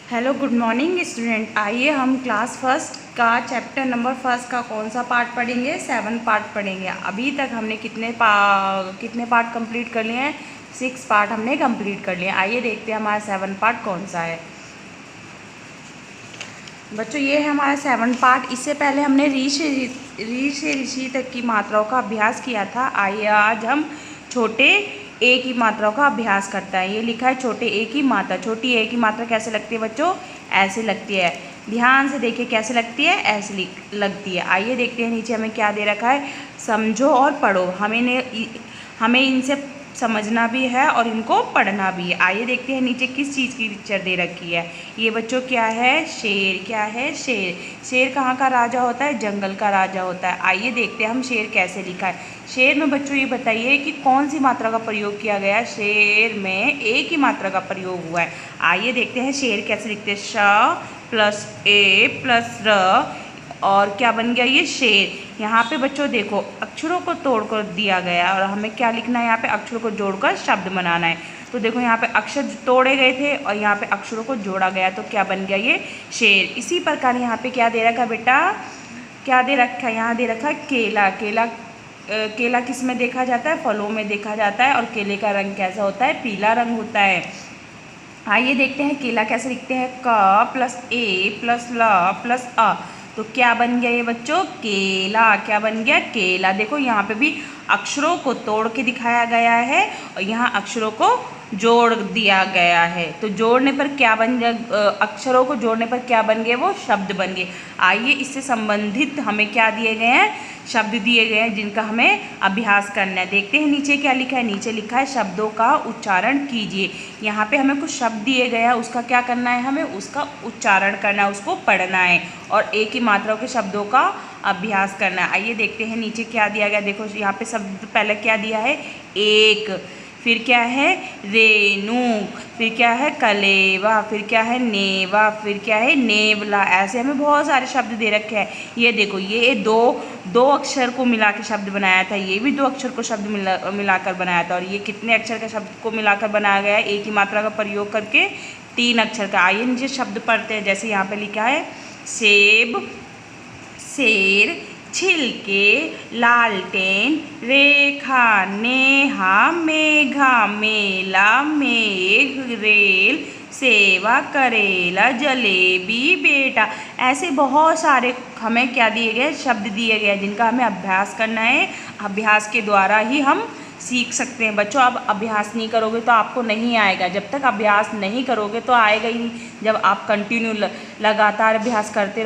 Hello good morning student. आइए हम class first का चैप्टर नंबर फर्स्ट का कौन सा पार्ट पढ़ेंगे। 7 पार्ट पढ़ेंगे। अभी तक हमने कितने पार्ट कंप्लीट कर लिए हैं? 6 पार्ट हमने कंप्लीट कर लिए। आइए देखते हैं हमारा 7 पार्ट कौन सा है। बच्चों ये है हमारा 7 पार्ट। इससे पहले हमने री से ऋषि तक की मात्राओं का अभ्यास किया था। आइए आज हम छोटे ए की मात्राओं का अभ्यास करता है। ये लिखा है छोटे ए की मात्रा। छोटी ए की मात्रा कैसे लगती है बच्चों? ऐसे लगती है। ध्यान से देखिए कैसे लगती है, ऐसे लगती है। आइए देखते हैं नीचे हमें क्या दे रखा है। समझो और पढ़ो। हमें इनसे समझना भी है और इनको पढ़ना भी है। आइए देखते हैं नीचे किस चीज़ की पिक्चर दे रखी है। ये बच्चों क्या है? शेर। क्या है? शेर। शेर कहाँ का राजा होता है? जंगल का राजा होता है। आइए देखते हैं हम शेर कैसे लिखा है। शेर में बच्चों ये बताइए कि कौन सी मात्रा का प्रयोग किया गया है? शेर में ए की मात्रा का प्रयोग हुआ है। आइए देखते हैं शेर कैसे लिखते हैं। श प्लस ए प्लस र और क्या बन गया ये? शेर। यहाँ पे बच्चों देखो अक्षरों को तोड़कर दिया गया और हमें क्या लिखना है? यहाँ पे अक्षरों को जोड़कर शब्द बनाना है। तो देखो यहाँ पे अक्षर तोड़े गए थे और यहाँ पे अक्षरों को जोड़ा गया, तो क्या बन गया ये? शेर। इसी प्रकार यहाँ पे क्या दे रखा है बेटा? क्या दे रखा है? यहाँ दे रखा है केला। केला किस में देखा जाता है? फलों में देखा जाता है। और केले का रंग कैसा होता है? पीला रंग होता है। आइए देखते हैं केला कैसे लिखते हैं। क प्लस ए प्लस ल प्लस अ। तो क्या बन गया ये बच्चों? केला। क्या बन गया? केला। देखो यहाँ पे भी अक्षरों को तोड़ के दिखाया गया है और यहाँ अक्षरों को जोड़ दिया गया है। तो जोड़ने पर क्या बन गया? अक्षरों को जोड़ने पर क्या बन गए? वो शब्द बन गए। आइए इससे संबंधित हमें क्या दिए गए हैं? शब्द दिए गए हैं जिनका हमें अभ्यास करना है। देखते हैं नीचे क्या लिखा है। नीचे लिखा है शब्दों का उच्चारण कीजिए। यहाँ पे हमें कुछ शब्द दिए गए हैं, उसका क्या करना है? हमें उसका उच्चारण करना है, उसको पढ़ना है और एक ही मात्राओं के शब्दों का अभ्यास करना है। आइए देखते हैं नीचे क्या दिया गया। देखो यहाँ पे शब्द पहले क्या दिया है? एक, फिर क्या है? रेणु, फिर क्या है? कलेवा, फिर क्या है? नेवा, फिर क्या है? नेवला। ऐसे हमें बहुत सारे शब्द दे रखे हैं। ये देखो ये दो अक्षर को मिला के शब्द बनाया था, ये भी 2 अक्षर को शब्द मिलाकर बनाया था। और ये कितने अक्षर का शब्द को मिलाकर बनाया गया है? एक ही मात्रा का प्रयोग करके 3 अक्षर का। आइए नीचे शब्द पढ़ते हैं। जैसे यहाँ पे लिखा है सेब, शेर, छिलके, लालटेन, रेखा, नेहा, मेघा, मेला, मेघ, रेल, सेवा, करेला, जलेबी, बेटा। ऐसे बहुत सारे हमें क्या दिए गए? शब्द दिए गए जिनका हमें अभ्यास करना है। अभ्यास के द्वारा ही हम सीख सकते हैं। बच्चों आप अभ्यास नहीं करोगे तो आपको नहीं आएगा। जब तक अभ्यास नहीं करोगे तो आएगा ही नहीं। जब आप कंटिन्यू लगातार अभ्यास करते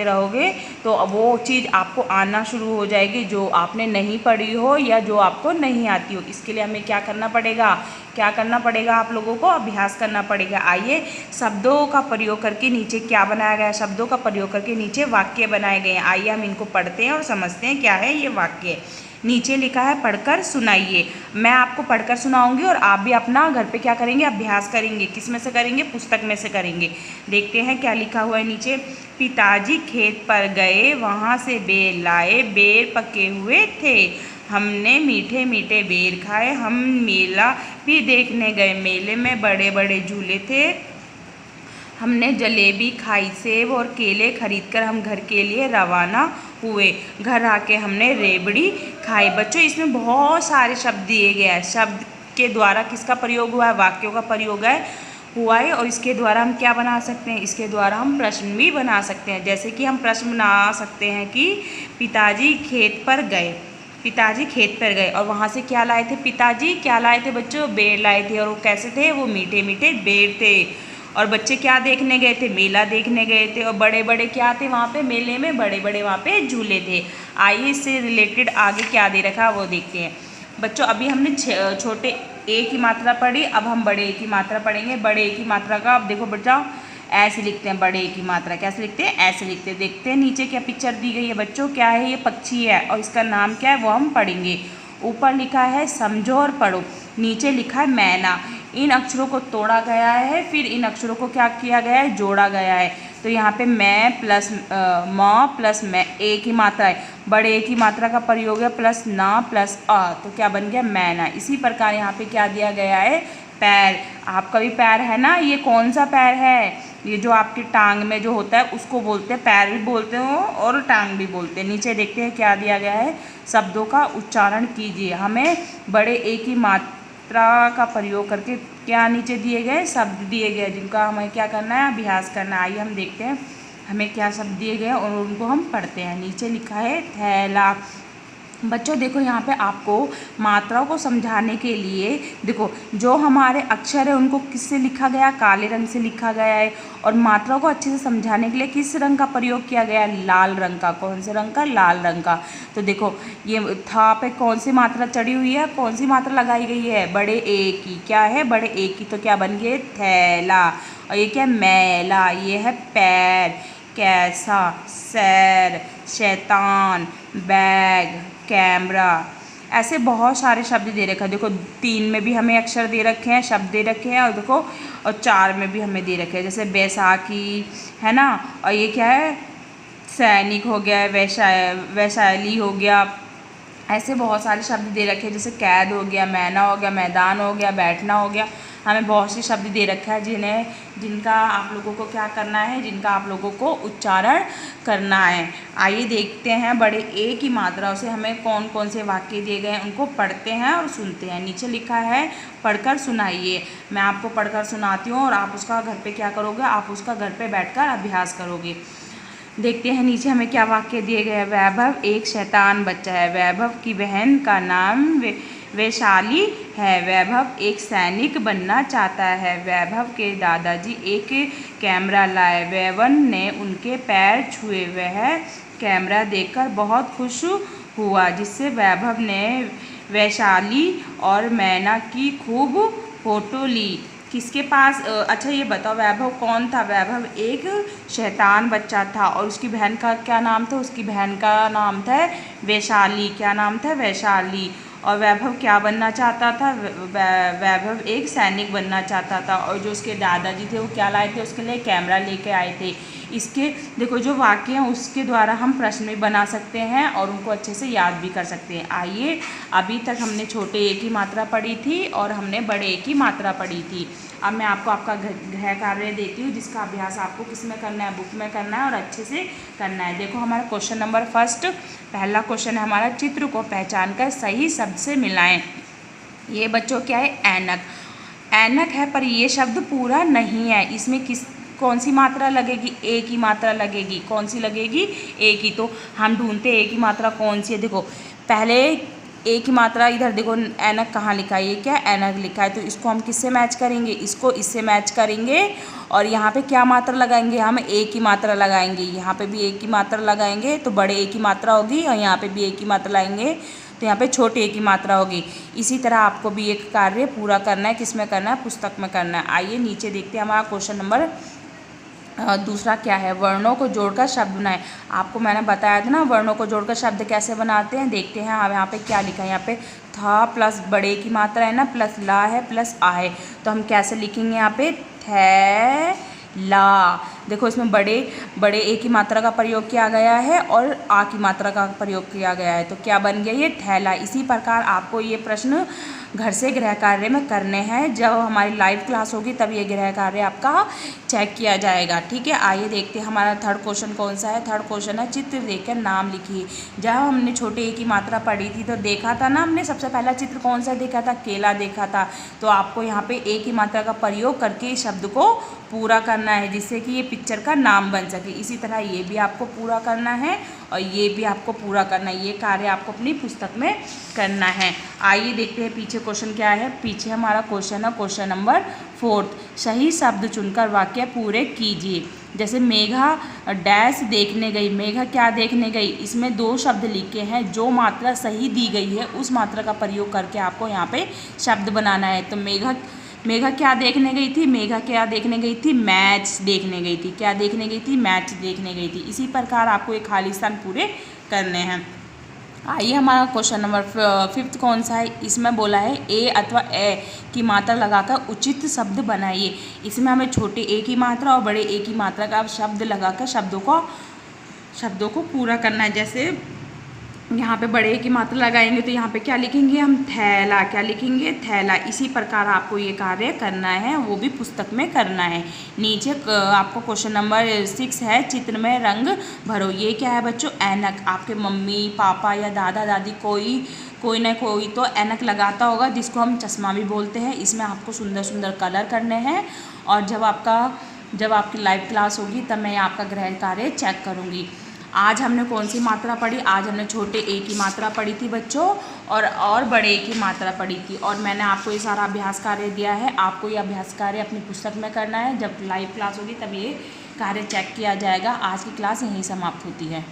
रहोगे तो वो चीज़ आपको आना शुरू हो जाएगी जो आपने नहीं पढ़ी हो या जो आपको नहीं आती हो। इसके लिए हमें क्या करना पड़ेगा? क्या करना पड़ेगा? आप लोगों को अभ्यास करना पड़ेगा। आइए शब्दों का प्रयोग करके नीचे क्या बनाया गया? शब्दों का प्रयोग करके नीचे वाक्य बनाए गए हैं। आइए हम इनको पढ़ते हैं और समझते हैं क्या है ये वाक्य। नीचे लिखा है पढ़कर सुनाइए। मैं आपको पढ़कर सुनाऊंगी और आप भी अपना घर पे क्या करेंगे? अभ्यास करेंगे। किस में से करेंगे? पुस्तक में से करेंगे। देखते हैं क्या लिखा हुआ है नीचे। पिताजी खेत पर गए, वहाँ से बेर लाए, बेर पके हुए थे। हमने मीठे मीठे बेर खाए। हम मेला भी देखने गए, मेले में बड़े बड़े झूले थे। हमने जलेबी खाई, सेब और केले खरीदकर हम घर के लिए रवाना हुए। घर आके हमने रेवड़ी खाई। बच्चों इसमें बहुत सारे शब्द दिए गए हैं। शब्द के द्वारा किसका प्रयोग हुआ है? वाक्यों का प्रयोग हुआ है। और इसके द्वारा हम क्या बना सकते हैं? इसके द्वारा हम प्रश्न भी बना सकते हैं। जैसे कि हम प्रश्न बना सकते हैं कि पिताजी खेत पर गए। पिताजी खेत पर गए और वहाँ से क्या लाए थे? पिताजी क्या लाए थे बच्चों? बेर लाए थे। और वो कैसे थे? वो मीठे मीठे बेर थे। और बच्चे क्या देखने गए थे? मेला देखने गए थे। और बड़े बड़े क्या थे वहाँ पे? मेले में बड़े बड़े वहाँ पे झूले थे। आइए इससे रिलेटेड आगे क्या दे रखा है वो देखते हैं। बच्चों अभी हमने छोटे ए की मात्रा पढ़ी, अब हम बड़े ए की मात्रा पढ़ेंगे। बड़े ए की मात्रा का अब देखो बच्चा ऐसे लिखते हैं। बड़े ए की मात्रा कैसे लिखते हैं? ऐसे लिखते हैं। देखते हैं नीचे क्या पिक्चर दी गई है बच्चों। क्या है? ये पक्षी है और इसका नाम क्या है वो हम पढ़ेंगे। ऊपर लिखा है समझो और पढ़ो, नीचे लिखा है मैना। इन अक्षरों को तोड़ा गया है, फिर इन अक्षरों को क्या किया गया है? जोड़ा गया है। तो यहाँ पे मैं प्लस म प्लस मैं ए की मात्रा है, बड़े ए की मात्रा का प्रयोग है प्लस ना प्लस अ, तो क्या बन गया? मैना। इसी प्रकार यहाँ पे क्या दिया गया है? पैर। आपका भी पैर है ना? ये कौन सा पैर है? ये जो आपकी टांग में जो होता है उसको बोलते हैं, पैर भी बोलते हो और टांग भी बोलते हैं। नीचे देखते हैं क्या दिया गया है, शब्दों का उच्चारण कीजिए। हमें बड़े ए की मात्रा का प्रयोग करके क्या नीचे दिए गए शब्द दिए गए जिनका हमें क्या करना है, अभ्यास करना है। आइए हम देखते हैं हमें क्या शब्द दिए गए और उनको हम पढ़ते हैं। नीचे लिखा है थैला। बच्चों देखो यहाँ पे आपको मात्राओं को समझाने के लिए देखो जो हमारे अक्षर है उनको किससे लिखा गया, काले रंग से लिखा गया है। और मात्राओं को अच्छे से समझाने के लिए किस रंग का प्रयोग किया गया है, लाल रंग का। कौन से रंग का, लाल रंग का। तो देखो ये था पे कौन सी मात्रा चढ़ी हुई है, कौन सी मात्रा लगाई गई है, बड़े ए की। क्या है, बड़े ए की। तो क्या बन गए, थैला। और ये क्या, मैला। ये है पैर, कैसा, सैर, शैतान, बैग, कैमरा। ऐसे बहुत सारे शब्द दे रखे हैं। देखो 3 में भी हमें अक्षर दे रखे हैं, शब्द दे रखे हैं। और देखो और 4 में भी हमें दे रखे हैं, जैसे बैसाखी है ना। और ये क्या है, सैनिक हो गया, वैशाली हो गया। ऐसे बहुत सारे शब्द दे रखे हैं, जैसे कैद हो गया, मैना हो गया, मैदान हो गया, बैठना हो गया। हमें बहुत से शब्द दे रखा है जिनका आप लोगों को क्या करना है, जिनका आप लोगों को उच्चारण करना है। आइए देखते हैं बड़े ए की मात्राओं से हमें कौन कौन से वाक्य दिए गए हैं, उनको पढ़ते हैं और सुनते हैं। नीचे लिखा है पढ़कर सुनाइए। मैं आपको पढ़कर सुनाती हूँ और आप उसका घर पे क्या करोगे, आप उसका घर पे बैठकर अभ्यास करोगे। देखते हैं नीचे हमें क्या वाक्य दिए गए हैं। वैभव एक शैतान बच्चा है। वैभव की बहन का नाम वैशाली है। वैभव एक सैनिक बनना चाहता है। वैभव के दादाजी एक कैमरा लाए। वैभव ने उनके पैर छुए। वह कैमरा देखकर बहुत खुश हुआ, जिससे वैभव ने वैशाली और मैना की खूब फोटो ली। किसके पास, अच्छा ये बताओ वैभव कौन था। वैभव एक शैतान बच्चा था और उसकी बहन का क्या नाम था, उसकी बहन का नाम था वैशाली। क्या नाम था, वैशाली। और वैभव क्या बनना चाहता था, वैभव एक सैनिक बनना चाहता था। और जो उसके दादाजी थे वो क्या लाए थे, उसके लिए कैमरा लेके आए थे। इसके देखो जो वाक्य हैं उसके द्वारा हम प्रश्न भी बना सकते हैं और उनको अच्छे से याद भी कर सकते हैं। आइए, अभी तक हमने छोटे ए की मात्रा पढ़ी थी और हमने बड़े ए की मात्रा पढ़ी थी। अब मैं आपको आपका गृह कार्य देती हूँ, जिसका अभ्यास आपको किस में करना है, बुक में करना है और अच्छे से करना है। देखो हमारा क्वेश्चन नंबर फर्स्ट, पहला क्वेश्चन है हमारा, चित्र को पहचान कर सही शब्द से मिलाएं। ये बच्चों क्या है, ऐनक। ऐनक है पर ये शब्द पूरा नहीं है। इसमें कौन सी मात्रा लगेगी, ए की मात्रा लगेगी। कौन सी लगेगी, ए की। तो हम ढूंढते ए की मात्रा कौन सी है। देखो पहले ए की मात्रा इधर देखो, ऐनक कहाँ लिखा है, ये क्या ऐनक लिखा है। तो इसको हम किससे मैच करेंगे, इसको इससे मैच करेंगे। और यहाँ पे क्या मात्रा लगाएंगे, हम ए की मात्रा लगाएंगे। यहाँ पे भी ए की मात्रा लगाएंगे तो बड़े ए की मात्रा होगी, और यहाँ पे भी ए की मात्रा लाएंगे तो यहाँ पे छोटे ए की मात्रा होगी। इसी तरह आपको भी एक कार्य पूरा करना है। किस में करना है, पुस्तक में करना है। आइए नीचे देखते हैं हमारा क्वेश्चन नंबर दूसरा क्या है, वर्णों को जोड़कर शब्द बनाएं। आपको मैंने बताया था ना वर्णों को जोड़कर शब्द कैसे बनाते हैं। देखते हैं अब यहाँ पे क्या लिखा है। यहाँ पे था प्लस बड़े की मात्रा है ना, प्लस ला है, प्लस आ है। तो हम कैसे लिखेंगे, यहाँ पे थैला। देखो इसमें बड़े ए की मात्रा का प्रयोग किया गया है और आ की मात्रा का प्रयोग किया गया है। तो क्या बन गया, ये थैला। इसी प्रकार आपको ये प्रश्न घर से गृह कार्य में करने हैं। जब हमारी लाइव क्लास होगी तब ये गृह कार्य आपका चेक किया जाएगा, ठीक है। आइए देखते हैं हमारा थर्ड क्वेश्चन कौन सा है। थर्ड क्वेश्चन है, चित्र देखकर नाम लिखिए। जब हमने छोटे ए की मात्रा पढ़ी थी तो देखा था ना हमने, सबसे पहला चित्र कौन सा देखा था, केला देखा था। तो आपको यहाँ पे ए की मात्रा का प्रयोग करके इस शब्द को पूरा करना है, जिससे कि ये पिक्चर का नाम बन सके। इसी तरह ये भी आपको पूरा करना है और ये भी आपको पूरा करना है। ये कार्य आपको अपनी पुस्तक में करना है। आइए देखते हैं पीछे क्वेश्चन क्या है। पीछे हमारा क्वेश्चन है क्वेश्चन नंबर 4, सही शब्द चुनकर वाक्य पूरे कीजिए। जैसे मेघा डैश देखने गई। मेघा क्या देखने गई, इसमें 2 शब्द लिखे हैं। जो मात्रा सही दी गई है उस मात्रा का प्रयोग करके आपको यहाँ पे शब्द बनाना है। तो मेघा क्या देखने गई थी, मेघा क्या देखने गई थी, मैच देखने गई थी। क्या देखने गई थी, मैच देखने गई थी। इसी प्रकार आपको ये खाली स्थान पूरे करने हैं। आइए हमारा क्वेश्चन नंबर 5 कौन सा है। इसमें बोला है ए अथवा ए की मात्रा लगाकर उचित शब्द बनाइए। इसमें हमें छोटे ए की मात्रा और बड़े ए की मात्रा का शब्द लगाकर शब्दों को पूरा करना है। जैसे यहाँ पे बड़े की मात्रा लगाएंगे तो यहाँ पे क्या लिखेंगे हम, थैला। क्या लिखेंगे, थैला। इसी प्रकार आपको ये कार्य करना है, वो भी पुस्तक में करना है। नीचे आपको क्वेश्चन नंबर 6 है, चित्र में रंग भरो। ये क्या है बच्चों, ऐनक। आपके मम्मी पापा या दादा दादी कोई ना कोई तो ऐनक लगाता होगा, जिसको हम चश्मा भी बोलते हैं। इसमें आपको सुंदर सुंदर कलर करने हैं, और जब आपकी लाइव क्लास होगी तब मैं आपका गृह कार्य चेक करूँगी। आज हमने कौन सी मात्रा पढ़ी, आज हमने छोटे ए की मात्रा पढ़ी थी बच्चों, और बड़े ए की मात्रा पढ़ी थी। और मैंने आपको ये सारा अभ्यास कार्य दिया है, आपको ये अभ्यास कार्य अपनी पुस्तक में करना है। जब लाइव क्लास होगी तब ये कार्य चेक किया जाएगा। आज की क्लास यहीं समाप्त होती है।